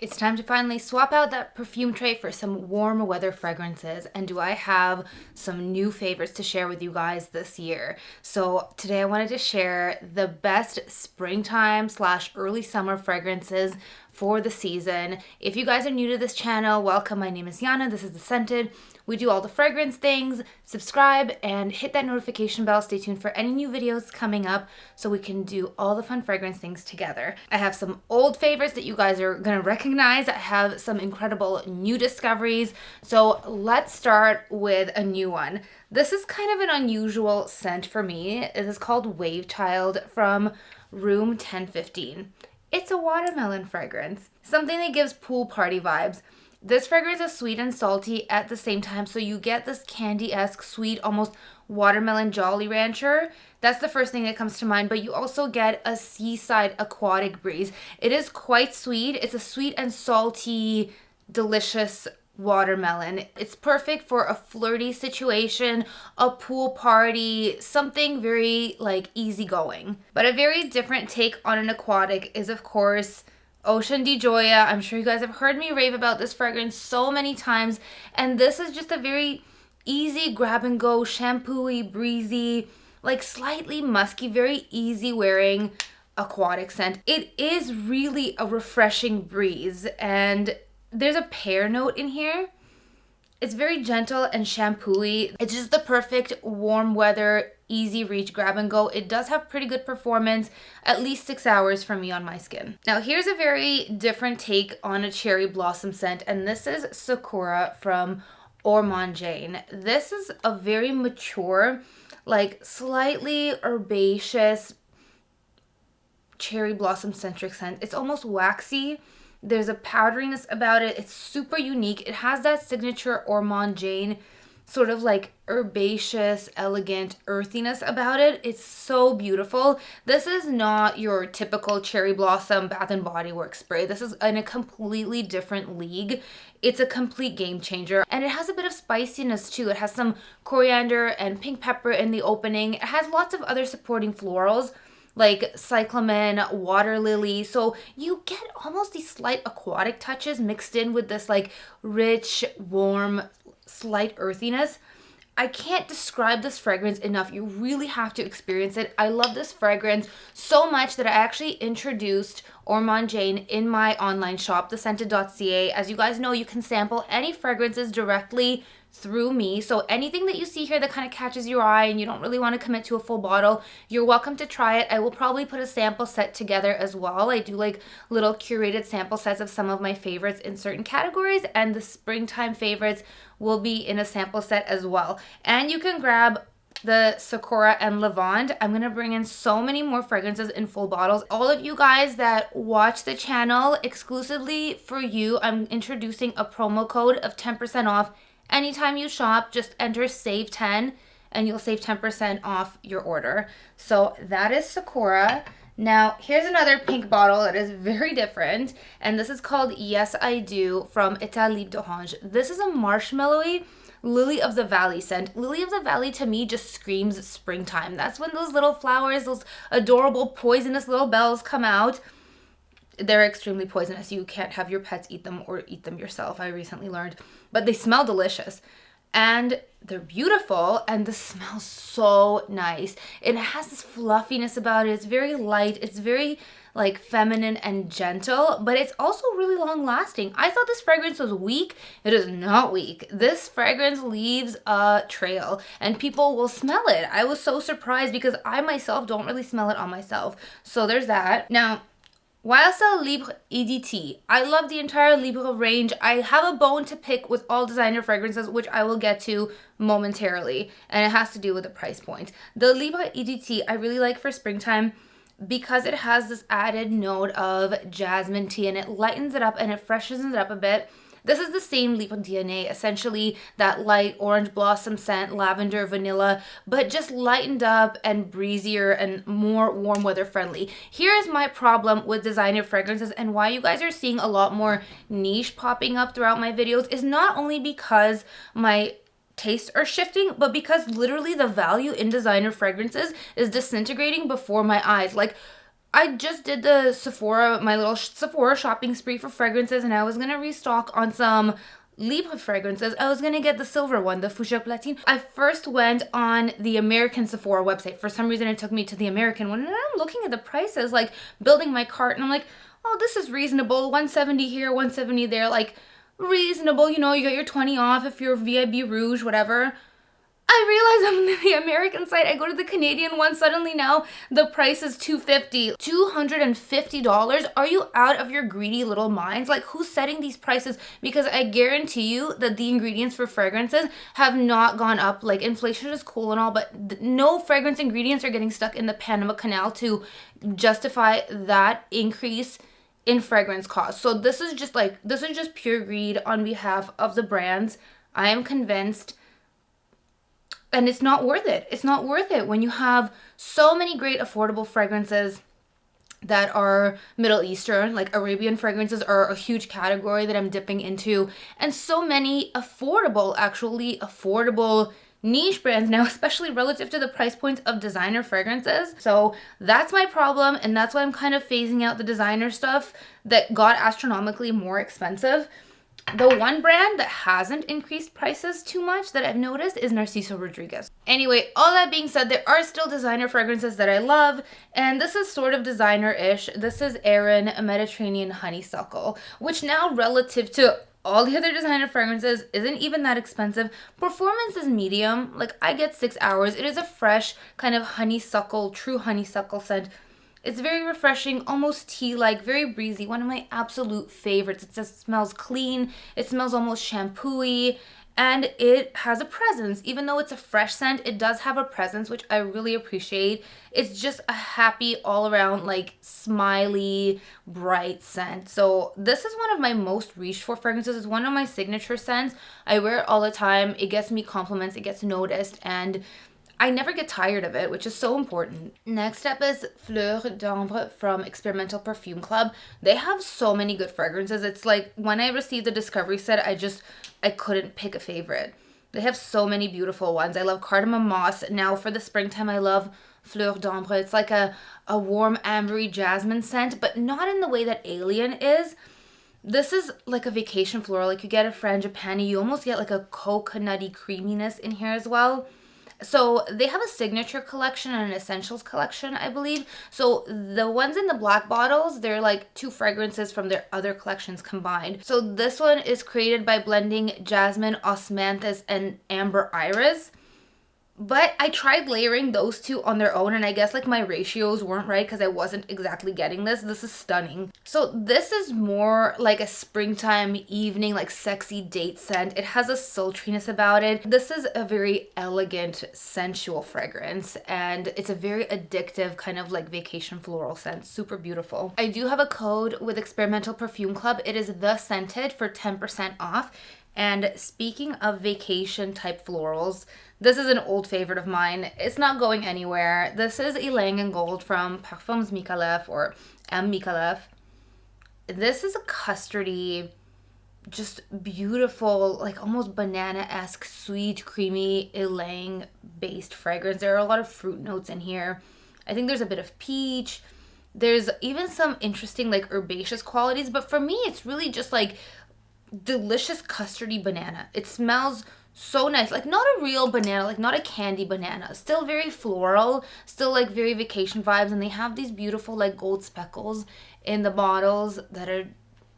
It's time to finally swap out that perfume tray for some warm weather fragrances. And do I have some new favorites to share with you guys this year? So today I wanted to share the best springtime / early summer fragrances for the season. If you guys are new to this channel, welcome. My name is Yana. This is The Scented. We do all the fragrance things. Subscribe and hit that notification bell. Stay tuned for any new videos coming up so we can do all the fun fragrance things together. I have some old favorites that you guys are gonna recognize. I have some incredible new discoveries. So let's start with a new one. This is kind of an unusual scent for me. It is called Wavechild from Room 1015. It's a watermelon fragrance, something that gives pool party vibes. This fragrance is sweet and salty at the same time, so you get this candy-esque, sweet, almost watermelon Jolly Rancher. That's the first thing that comes to mind, but you also get a seaside aquatic breeze. It is quite sweet. It's a sweet and salty, delicious watermelon. It's perfect for a flirty situation, a pool party, something very easygoing. But a very different take on an aquatic is, of course, Ocean di Gioia. I'm sure you guys have heard me rave about this fragrance so many times, and this is just a very easy grab and go, shampooy, breezy, slightly musky, very easy wearing aquatic scent. It is really a refreshing breeze, and there's a pear note in here. It's very gentle and shampooy. It's just the perfect warm weather, easy reach, grab and go. It does have pretty good performance, at least 6 hours for me on my skin. Now here's a very different take on a cherry blossom scent, and this is Sakura from Wulong Cha. This is a very mature, slightly herbaceous, cherry blossom centric scent. It's almost waxy. There's a powderiness about it. It's super unique. It has that signature Wulong Cha sort of herbaceous, elegant earthiness about it. It's so beautiful. This is not your typical cherry blossom Bath and Body Works spray. This is in a completely different league. It's a complete game changer, and it has a bit of spiciness too. It has some coriander and pink pepper in the opening. It has lots of other supporting florals like cyclamen, water lily. So you get almost these slight aquatic touches mixed in with this rich, warm, slight earthiness. I can't describe this fragrance enough. You really have to experience it. I love this fragrance so much that I actually introduced Wulong Cha in my online shop, thescented.ca. As you guys know, you can sample any fragrances directly through me. So anything that you see here that kind of catches your eye and you don't really want to commit to a full bottle, you're welcome to try it. I will probably put a sample set together as well. I do little curated sample sets of some of my favorites in certain categories, and the springtime favorites will be in a sample set as well. And you can grab the Sakura and Lavande. I'm gonna bring in so many more fragrances in full bottles. All of you guys that watch the channel, exclusively for you, I'm introducing a promo code of 10% off. Anytime you shop, just enter SAVE10 and you'll save 10% off your order. So that is Sakura. Now here's another pink bottle that is very different, and this is called Yes I Do from Untitled Chapter. This is a marshmallowy Lily of the Valley scent. Lily of the Valley to me just screams springtime. That's when those little flowers, those adorable poisonous little bells come out. They're extremely poisonous. You can't have your pets eat them or eat them yourself, I recently learned. But they smell delicious. And they're beautiful, and the smell so nice. It has this fluffiness about it. It's very light. It's very feminine and gentle, but it's also really long lasting. I thought this fragrance was weak. It is not weak. This fragrance leaves a trail and people will smell it. I was so surprised because I myself don't really smell it on myself. So there's that. Now, YSL Libre EDT. I love the entire Libre range. I have a bone to pick with all designer fragrances, which I will get to momentarily, and it has to do with the price point. The Libre EDT I really like for springtime because it has this added note of jasmine tea, and it lightens it up and it freshens it up a bit. This is the same Libre DNA, essentially that light orange blossom scent, lavender, vanilla, but just lightened up and breezier and more warm weather friendly. Here's my problem with designer fragrances and why you guys are seeing a lot more niche popping up throughout my videos is not only because my tastes are shifting, but because literally the value in designer fragrances is disintegrating before my eyes. I just did the Sephora, my little Sephora shopping spree for fragrances, and I was gonna restock on some Libre fragrances. I was gonna get the silver one, the Fougère Platine. I first went on the American Sephora website. For some reason, it took me to the American one, and I'm looking at the prices, like building my cart, and I'm like, oh, this is reasonable. 170 here, 170 there, like reasonable. You know, you got your 20 off if you're VIB Rouge, whatever. I realize I'm on the American site. I go to the Canadian one. Suddenly now the price is $250. $250? Are you out of your greedy little minds? Like, who's setting these prices? Because I guarantee you that the ingredients for fragrances have not gone up. Like, inflation is cool and all, but no fragrance ingredients are getting stuck in the Panama Canal to justify that increase in fragrance costs. So this is just pure greed on behalf of the brands. I am convinced. And it's not worth it. It's not worth it when you have so many great affordable fragrances that are Middle Eastern, like Arabian fragrances are a huge category that I'm dipping into. And so many affordable niche brands now, especially relative to the price points of designer fragrances. So that's my problem. And that's why I'm kind of phasing out the designer stuff that got astronomically more expensive. The one brand that hasn't increased prices too much that I've noticed is Narciso Rodriguez. Anyway, all that being said, there are still designer fragrances that I love, and this is sort of designer-ish. This is Aerin, a Mediterranean honeysuckle, which now relative to all the other designer fragrances isn't even that expensive. Performance is medium. Like, I get 6 hours. It is a fresh kind of honeysuckle, true honeysuckle scent. It's very refreshing, almost tea-like, very breezy. One of my absolute favorites. It just smells clean. It smells almost shampoo-y. And it has a presence. Even though it's a fresh scent, it does have a presence, which I really appreciate. It's just a happy, all-around, like, smiley, bright scent. So this is one of my most reached for fragrances. It's one of my signature scents. I wear it all the time. It gets me compliments. It gets noticed. And I never get tired of it, which is so important. Next up is Fleur D'Ambre from Experimental Perfume Club. They have so many good fragrances. It's like when I received the Discovery set, I couldn't pick a favorite. They have so many beautiful ones. I love Cardamom Moss. Now for the springtime, I love Fleur D'Ambre. It's like a warm ambery jasmine scent, but not in the way that Alien is. This is like a vacation floral. Like you get a frangipani, you almost get like a coconutty creaminess in here as well. So they have a signature collection and an essentials collection, I believe. So the ones in the black bottles, they're like 2 fragrances from their other collections combined. So this one is created by blending jasmine, osmanthus, and amber iris. But I tried layering those 2 on their own, and I guess like my ratios weren't right because I wasn't exactly getting this. This is stunning. So this is more like a springtime evening, like sexy date scent. It has a sultriness about it. This is a very elegant, sensual fragrance, and it's a very addictive kind of like vacation floral scent. Super beautiful. I do have a code with Experimental Perfume Club. It is The Scented for 10% off. And speaking of vacation type florals, this is an old favorite of mine. It's not going anywhere. This is Ylang in Gold from Parfums Micallef or M. Micallef. This is a custardy, just beautiful, like almost banana-esque, sweet, creamy Ylang based fragrance. There are a lot of fruit notes in here. I think there's a bit of peach. There's even some interesting like herbaceous qualities, but for me it's really just like delicious custardy banana. It smells so nice, like not a real banana, like not a candy banana, still very floral, still like very vacation vibes. And they have these beautiful like gold speckles in the bottles that are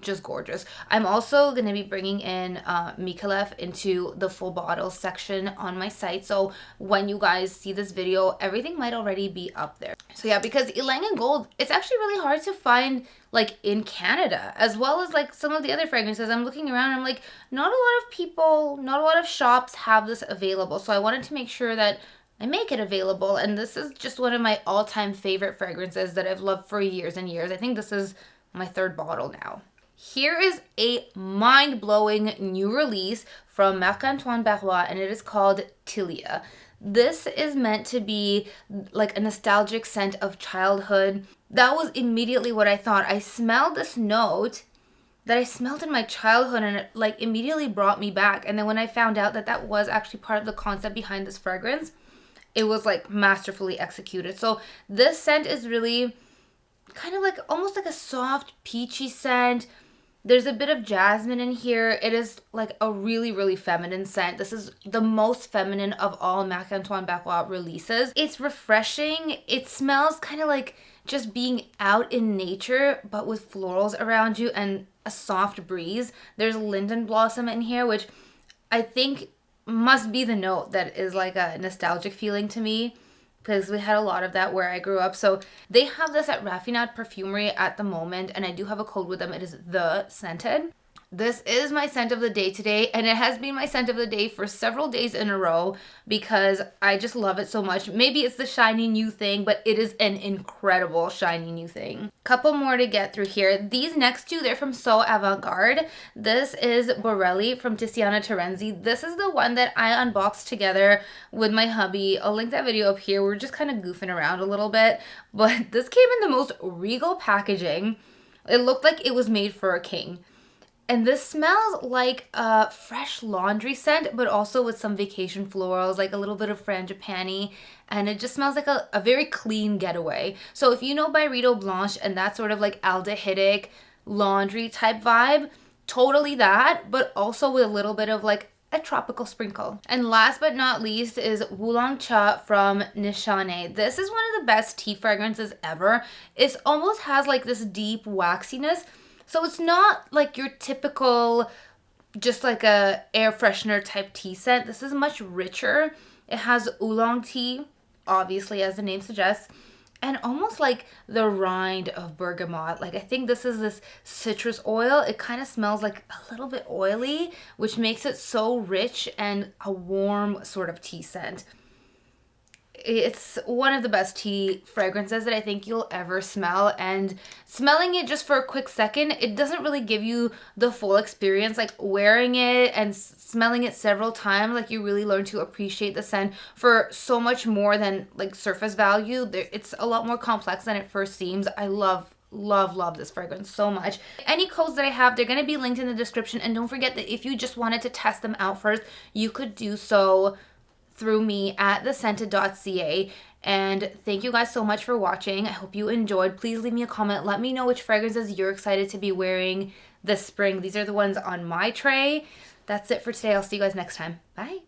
just gorgeous. I'm also going to be bringing in Micallef into the full bottles section on my site. So when you guys see this video, everything might already be up there. So yeah, because Ylang in Gold, it's actually really hard to find like in Canada, as well as like some of the other fragrances. I'm looking around, I'm like, not a lot of people, not a lot of shops have this available. So I wanted to make sure that I make it available. And this is just one of my all-time favorite fragrances that I've loved for years and years. I think this is my 3rd bottle now. Here is a mind-blowing new release from Marc-Antoine Barrois, and it is called Tilia. This is meant to be like a nostalgic scent of childhood. That was immediately what I thought. I smelled this note that I smelled in my childhood, and it like immediately brought me back. And then when I found out that that was actually part of the concept behind this fragrance, it was like masterfully executed. So this scent is really kind of like almost like a soft peachy scent. There's a bit of jasmine in here. It is like a really, really feminine scent. This is the most feminine of all Marc Antoine Berrois releases. It's refreshing. It smells kind of like just being out in nature, but with florals around you and a soft breeze. There's linden blossom in here, which I think must be the note that is like a nostalgic feeling to me, because we had a lot of that where I grew up. So they have this at Raffinade Perfumery at the moment, and I do have a code with them. It is The Scented. This is my scent of the day today, and it has been my scent of the day for several days in a row because I just love it so much. Maybe it's the shiny new thing, but it is an incredible shiny new thing. Couple more to get through here. These next two, they're from So Avant-Garde. This is Borelli from Tiziana Terenzi. This is the one that I unboxed together with my hubby. I'll link that video up here. We're just kind of goofing around a little bit, but this came in the most regal packaging. It looked like it was made for a king. And this smells like a fresh laundry scent, but also with some vacation florals, like a little bit of frangipani. And it just smells like a very clean getaway. So if you know Byredo Blanche and that sort of like aldehydic laundry type vibe, totally that, but also with a little bit of like a tropical sprinkle. And last but not least is Wulong Cha from Nishane. This is one of the best tea fragrances ever. It almost has like this deep waxiness. So it's not like your typical, just like a air freshener type tea scent. This is much richer. It has oolong tea, obviously, as the name suggests, and almost like the rind of bergamot. Like I think this is this citrus oil. It kind of smells like a little bit oily, which makes it so rich and a warm sort of tea scent. It's one of the best tea fragrances that I think you'll ever smell, and smelling it just for a quick second, it doesn't really give you the full experience. Like wearing it and smelling it several times, like you really learn to appreciate the scent for so much more than like surface value. It's a lot more complex than it first seems. I love this fragrance so much. Any codes that I have, they're going to be linked in the description, and don't forget that if you just wanted to test them out first, you could do so through me at thescented.ca. And thank you guys so much for watching. I hope you enjoyed. Please leave me a comment. Let me know which fragrances you're excited to be wearing this spring. These are the ones on my tray. That's it for today. I'll see you guys next time. Bye.